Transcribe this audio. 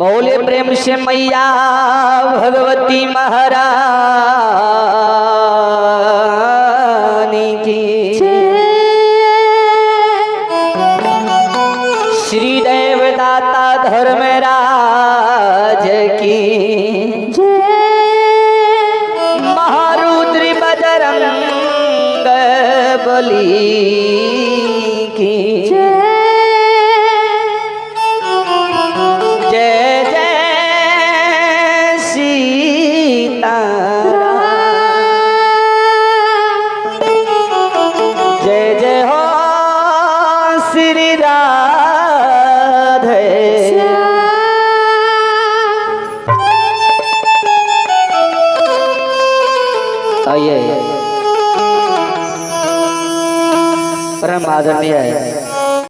बोले प्रेम से मैया भगवती महारानी की। श्री देवदाता धर्मराज की। महारुद्र बजरंग बली की। परम आदरणीय है